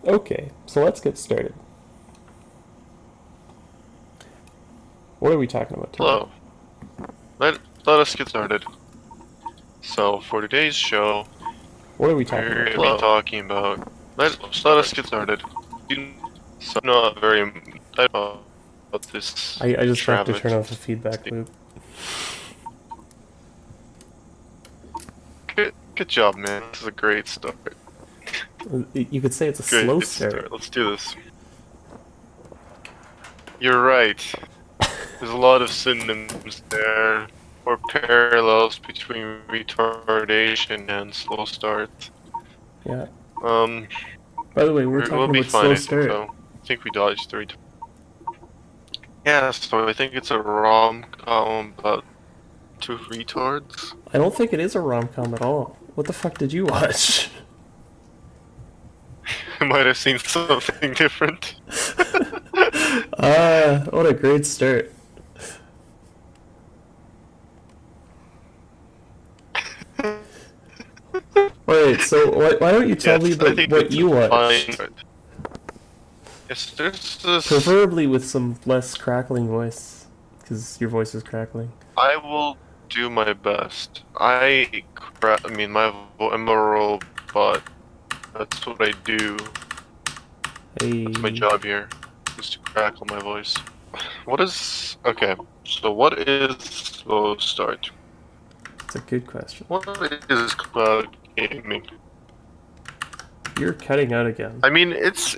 Okay, so let's get started. What are we talking about today? Hello. Let us get started. So for today's show, What are we talking we're about gonna be today? talking about. Let us get started. So I'm not very about this I just have to turn off the travesty. feedback loop. Good job, man. This is a great start. You could say it's a slow Great start. start. Let's do this. You're right. There's a lot of synonyms there, or parallels between retardation and slow start. Yeah. Um, By the way, we're we'll talking be about fine, slow I think start. so. I think we dodged three. Yeah, so I think it's a rom-com about two retards. I don't think it is a rom-com at all. What the fuck did you watch? I might have seen something different. What a great start. Alright, so why don't you tell me Yes, I about think what it's a you fine watched? start. Yes, there's this. Preferably with some less crackling voice, because your voice is crackling. I will do my best. I mean, I'm a robot. That's what I do. That's my Hey, job here, is to crackle my voice. What is... Okay, so what is slow start? it's a good question. What is cloud gaming? You're cutting out again. I mean, it's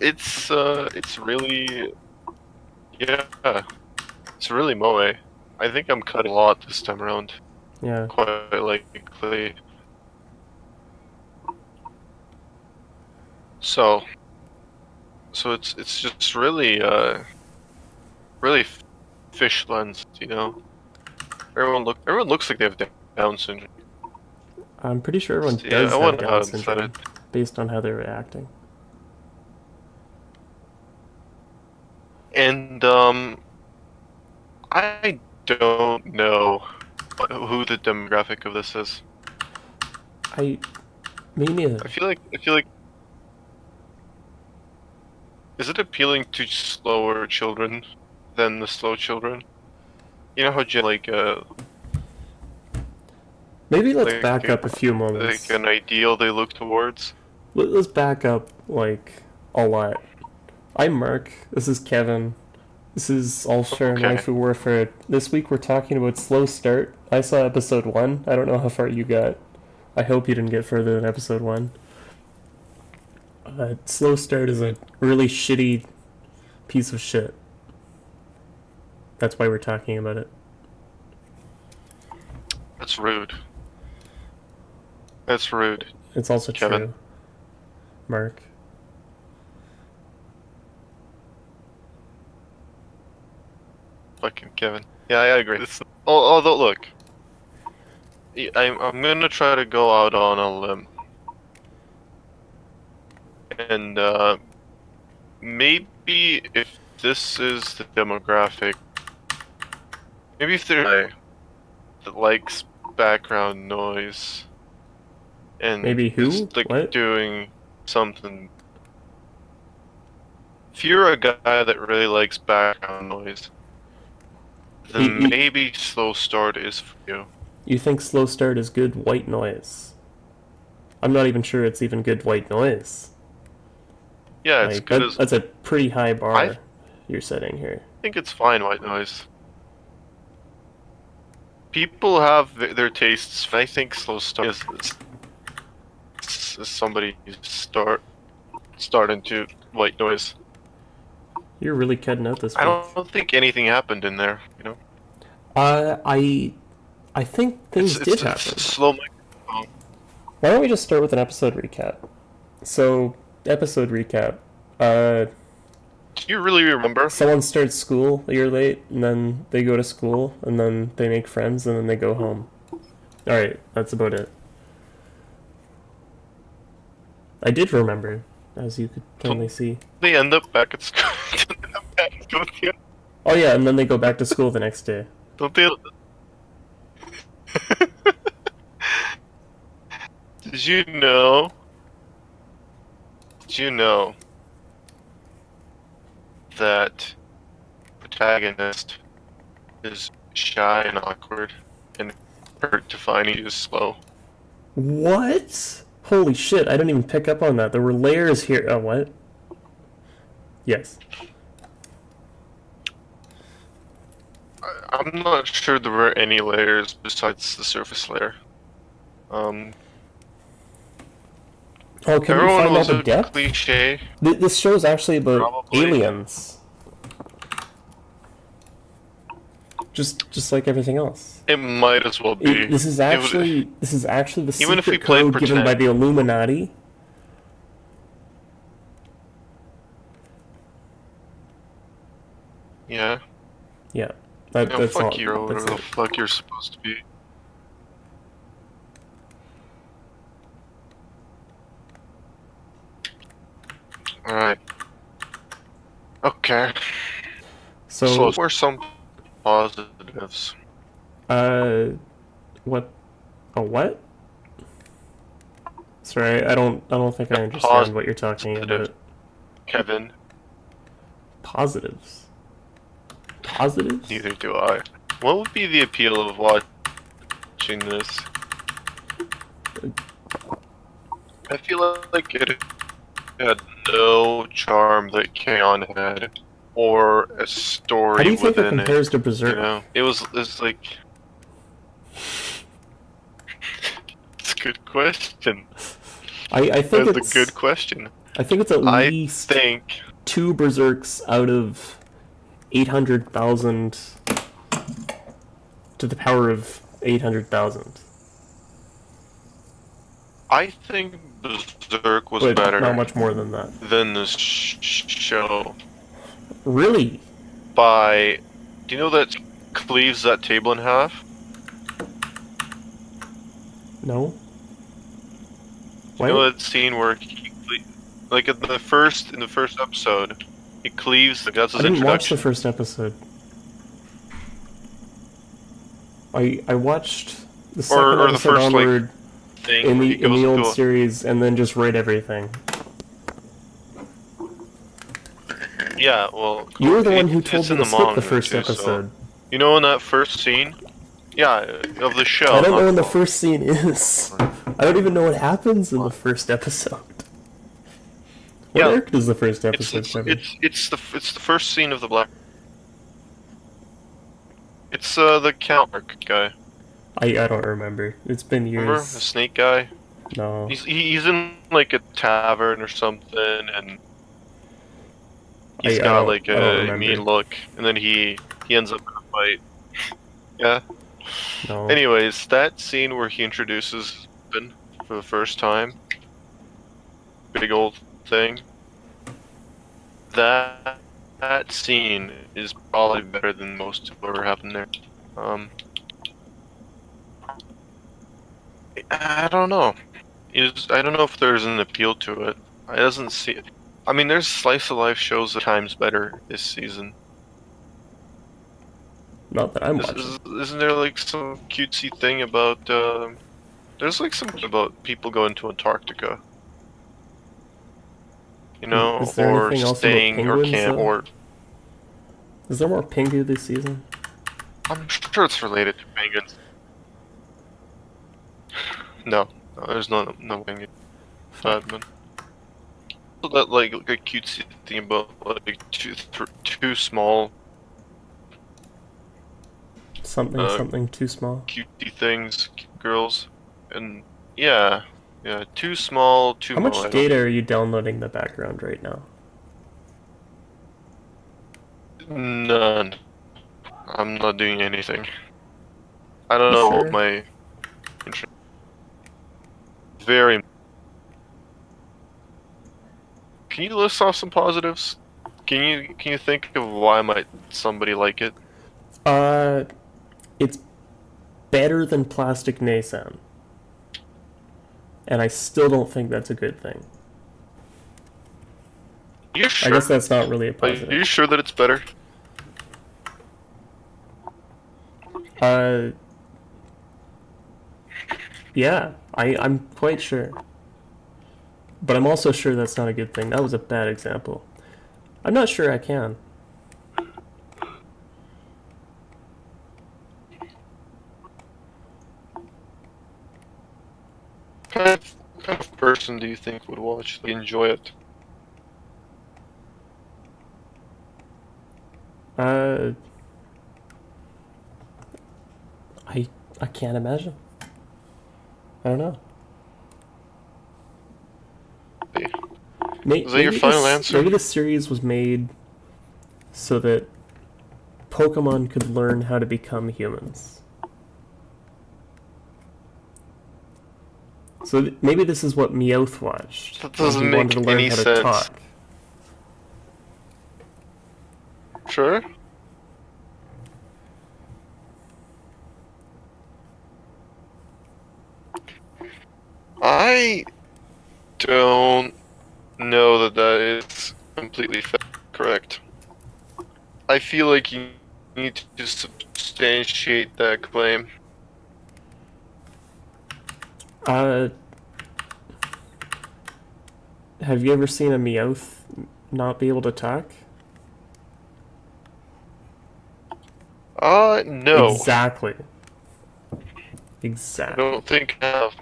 really, yeah, it's really moe. I think I'm cutting a lot this time around, Yeah. quite likely. So, so it's just really, really fish lens, you know. Everyone looks like they have Down syndrome. I'm pretty sure everyone Yeah, I does have wonder Down how to set syndrome it. based on how they're reacting. And I don't know who the demographic of this is. I, me neither. I feel like is it appealing to slower children than the slow children? You know how Maybe let's like back up a few like moments. an ideal they look towards? Let's back up, like, a lot. I'm Mark. This is Kevin. This is All Share and Okay. Waifu Warfare. This week we're talking about Slow Start. I saw episode 1. I don't know how far you got. I hope you didn't get further than episode 1. Slow Start is a really shitty piece of shit. That's why we're talking about it. That's rude. That's rude, It's also Kevin. true, Mark. Fucking Kevin. Yeah, I agree. Although, look, I'm gonna try to go out on a limb, and maybe if this is the demographic, maybe if they're that likes background noise and Maybe is who? like What? doing something. If you're a guy that really likes background noise, You, then you, maybe slow start is for you. you think Slow Start is good white noise? I'm not even sure it's even good white noise. Yeah, it's Like good that as that's a pretty high I bar you're setting here. think it's fine white noise. People have their tastes. I think slow start is somebody start into white noise. You're really cutting out this I week. don't think anything happened in there. You know, I think things did it's happen. slow microphone. Why don't we just start with an episode recap? So, episode recap. Uh, Do you really remember? Someone starts school a year late, and then they go to school, and then they make friends, and then they go home. Alright, that's about it. I did remember, as you could plainly Don't see. they end up back at school? Oh yeah, and then they go back to school the next day. Don't they? Did you know? Did you know that protagonist is shy and awkward, and her defining is slow. What? Holy shit, I didn't even pick up on that. There were layers here. Oh, what? Yes. I'm not sure there were any layers besides the surface layer. Oh, can we Everyone find all was the a depth? cliche. This show's actually about Probably. aliens. Just like everything else. It might as well be. This is actually the Even if we secret played code given by pretend. the Illuminati. Yeah. Yeah, that's Fuck all. you, or That's whatever the it. fuck you're supposed to be. Alright. Okay. So So, what were some positives? what? A what? Sorry, I don't think I A understand what you're talking positive. about. Kevin, Positives. Positives? neither do I. What would be the appeal of watching this? I feel like it had no charm that Kaon had, or a story How do you think it within compares to You Berserk? know, it's like it's a good question. I think That's it's a good question. I think it's at I least think 2 Berserks out of 800,000 to the power of 800,000. I think Berserk was But better not much more than that. than this show. Really? By, do you know that cleaves that table in half? No? You know What? that scene where like in the first episode, he cleaves. That's I his didn't watch the introduction. first episode. I watched the second Or the episode first, like, onward Thing in where he the goes old into a, series and then just read everything. yeah. Well, You were the one who it's told me in to the skip the manga first too, episode. So, you know, in that first scene, yeah, of the show. I don't know not when the the- first scene is. I don't even know what happens in the first episode. What Yeah, arc does the first It's episode cover? it's the first scene of the black. It's the Count arc guy. I don't remember. It's been Remember the years. snake guy? No. He's in like a tavern or something, and he's I got don't- like I don't a remember. mean look, and then he ends up in a fight. Yeah. No. Anyways, that scene where he introduces Ben for the first time, big old thing. That scene is probably better than most of what ever happened there. I don't know. I don't know if there's an appeal to it. I doesn't see it. I mean, there's slice of life shows at times better this season. Not that I'm watching. Isn't there like some cutesy thing about? There's like some about people going to Antarctica. You know, Is there or anything else about staying or penguins, camp, though? or Is there more Pingu this season? I'm sure it's related to penguins. No, there's no penguin. Badman. So that like a cutesy thing about like two small Something too small. cutesy things, girls, and yeah, too small, too. How much data are you downloading the background right now? None. I'm not doing anything. I don't know Sure? what my very. Can you list off some positives? Can you think of why might somebody like it? It's better than Plastic Nasan. And I still don't think that's a good thing. You sure? I guess that's not really a Are positive. you sure that it's better? Yeah, I'm quite sure. But I'm also sure that's not a good thing. That was a bad example. I'm not sure I can. person do you think would watch, enjoy it? I I can't imagine. I don't know. Is that your final answer? Maybe this series was made so that Pokemon could learn how to become humans. So maybe this is what Meowth watched. That when doesn't he wanted to make learn any how to sense. talk. Sure. I don't know that that is completely correct. I feel like you need to substantiate that claim. Have you ever seen a Meowth not be able to talk? No. Exactly. I Exactly. don't think I have.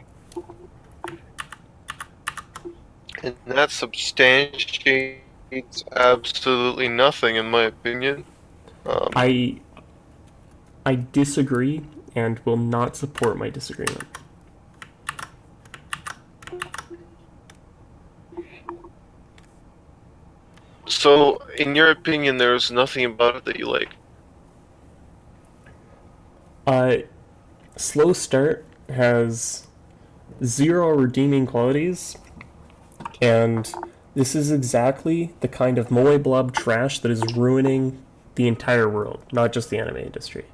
And that substantiates absolutely nothing, in my opinion. I disagree and will not support my disagreement. So, in your opinion, there's nothing about it that you like? Slow Start has zero redeeming qualities, and this is exactly the kind of moe blob trash that is ruining the entire world, not just the anime industry.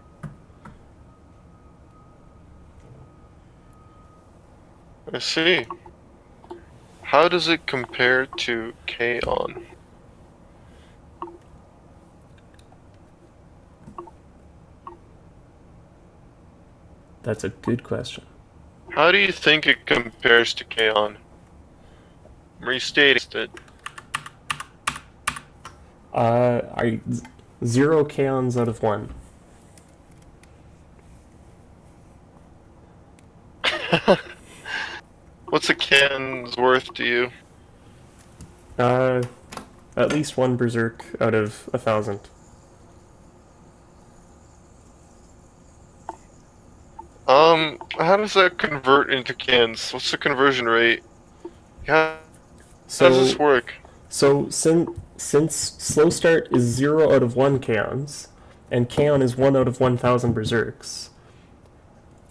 I see. How does it compare to K-On? That's a good question. How do you think it compares to K-On? I'm restating it. I zero kaons out of 1. What's a can's worth to you? At least 1 berserk out of 1,000. How does that convert into cans? What's the conversion rate? How So, does this work? So since Slow Start is 0 out of 1 kaons, and kaon is 1 out of 1,000 berserks,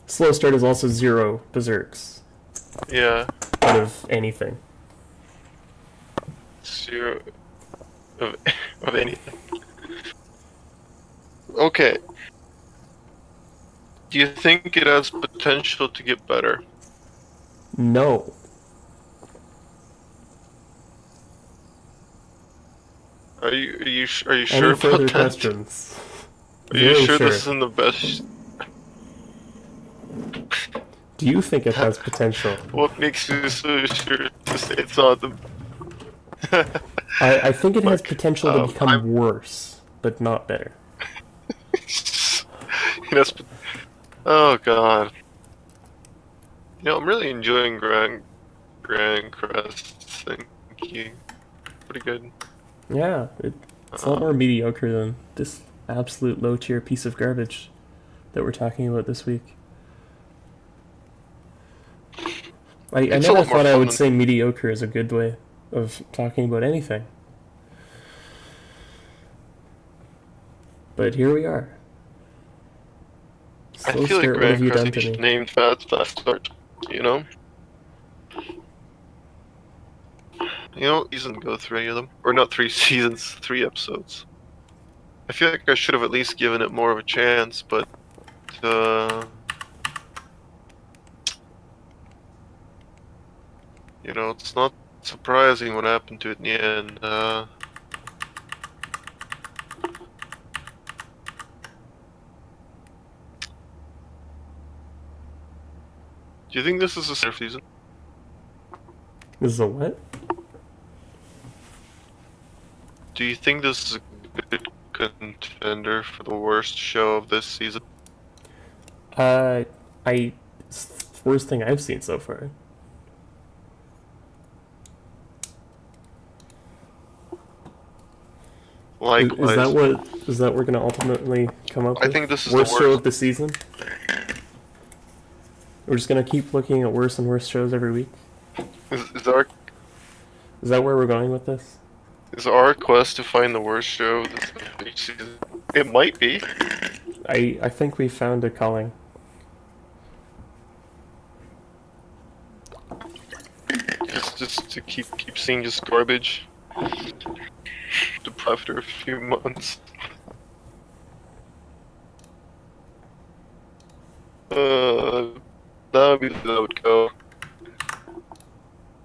Slow Start is also 0 berserks Yeah. out of anything. 0 of, of anything. Okay. Do you think it has potential to get better? No. Are you sure Any about further that? questions? Are you Very sure this isn't the best? Do you think it has potential? What makes you so sure to say it's not the? I think it has Look, potential to become worse, but not better. That's, oh god. You know, I'm really enjoying Grand Crest. Thank you. Pretty good. Yeah, it's a lot more mediocre than this absolute low tier piece of garbage that we're talking about this week. I never thought I would say mediocre is a good way of talking about anything. But here we are. I feel like Grand Crest should be named Fast Start, you know? You know, season go through any of them. Or not 3 seasons, 3 episodes. I feel like I should have at least given it more of a chance, but you know, it's not surprising what happened to it in the end. Do you think this is a safe season? This is a what? Do you think this is a good contender for the worst show of this season? It's the worst thing I've seen so far. Is Likewise. that we're gonna ultimately come up I with? think this is the Worst show worst. of the season? We're just gonna keep looking at worse and worse shows every week? Is that where we're going with this? Is our quest to find the worst show of each season? It might be. I think we found a calling. Just to keep seeing just garbage. After a few months. That would be the way I would go.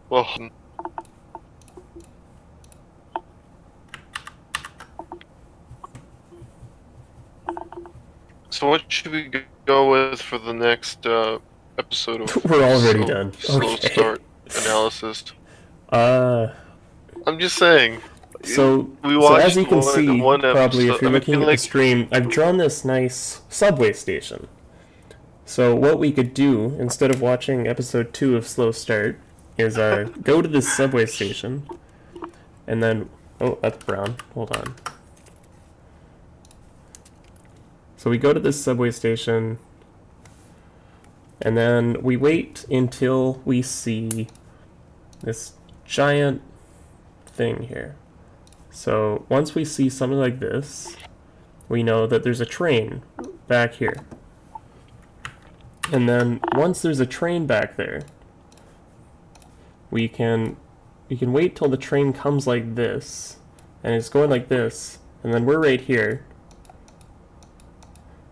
Well, so what should we go with for the next episode of We're already done. Slow Okay. Start Analysis? Uh, I'm just saying. so We so watched as you can see, one probably episode. if you're looking at the like, stream, I've drawn this nice subway station. So what we could do instead of watching episode 2 of Slow Start is go to this subway station, and then that's brown. Hold on. So we go to this subway station, and then we wait until we see this giant thing here. So once we see something like this, we know that there's a train back here. And then once there's a train back there, we can wait till the train comes like this, and it's going like this, and then we're right here,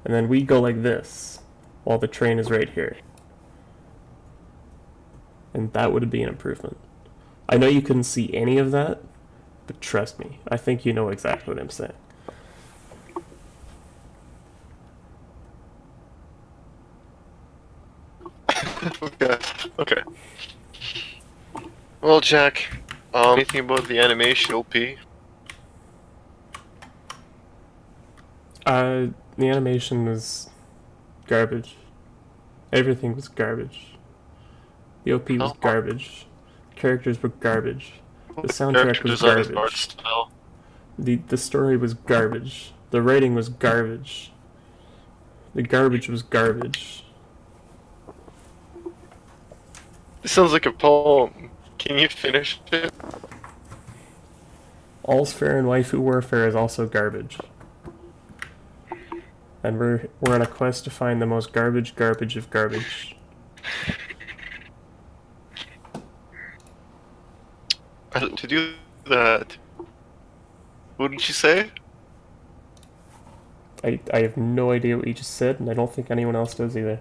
and then we go like this while the train is right here. And that would be an improvement. I know you couldn't see any of that, but trust me, I think you know exactly what I'm saying. Okay. Well, Jack, anything about the animation OP? The animation was garbage. Everything was garbage. The OP was garbage. Characters were garbage. The soundtrack was garbage. Art style. The story was garbage. The writing was garbage. The garbage was garbage. This sounds like a poem. Can you finish it? All's Fair in Waifu Warfare is also garbage. And we're on a quest to find the most garbage of garbage. To do that, wouldn't you say? I have no idea what you just said, and I don't think anyone else does either.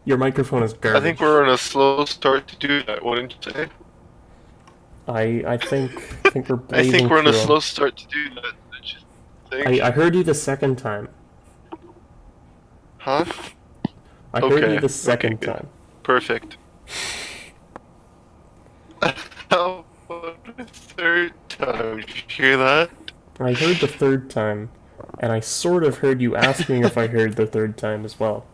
Your microphone is garbage. I think we're on a slow start to do that, wouldn't you say? I think we're blazing I think we're on a through 'em. slow start to do that, don't you think? I heard you the second time. Huh? I heard Okay, you the second good. time. Perfect. How about the third time? Did you hear that? I heard the third time, and I sort of heard you asking if I heard the third time as well.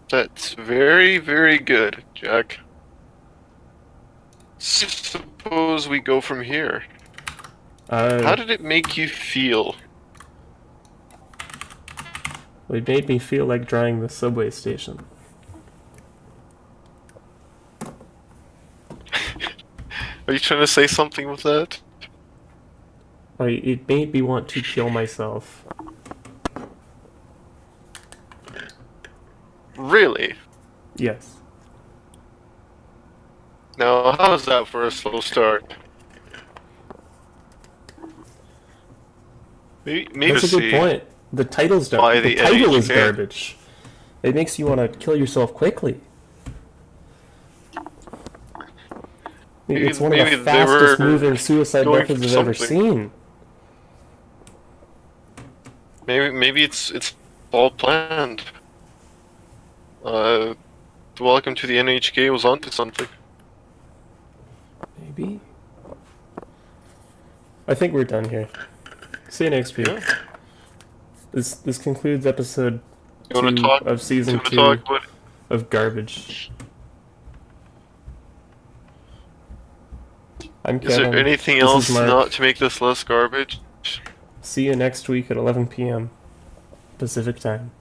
That's very, very good, Jack. Suppose we go from here. How did it make you feel? It made me feel like drawing the subway station. Are you trying to say something with that? It made me want to kill myself. Really? Yes. Now, how's that for a slow start? Maybe That's a good point. The title's By the the title is NHK. garbage. It makes you want to kill yourself quickly. It's one of the maybe they fastest were moving suicide going methods for I've ever something. seen. Maybe it's all planned. Welcome to the NHK was onto something. Maybe. I think we're done here. See you next week. Yeah. This concludes episode You wanna 2 talk? of season You wanna 2 talk about of Garbage. I'm Is there Kevin. anything This else is Mark. not to make this less garbage? See you next week at 11 p.m. Pacific time.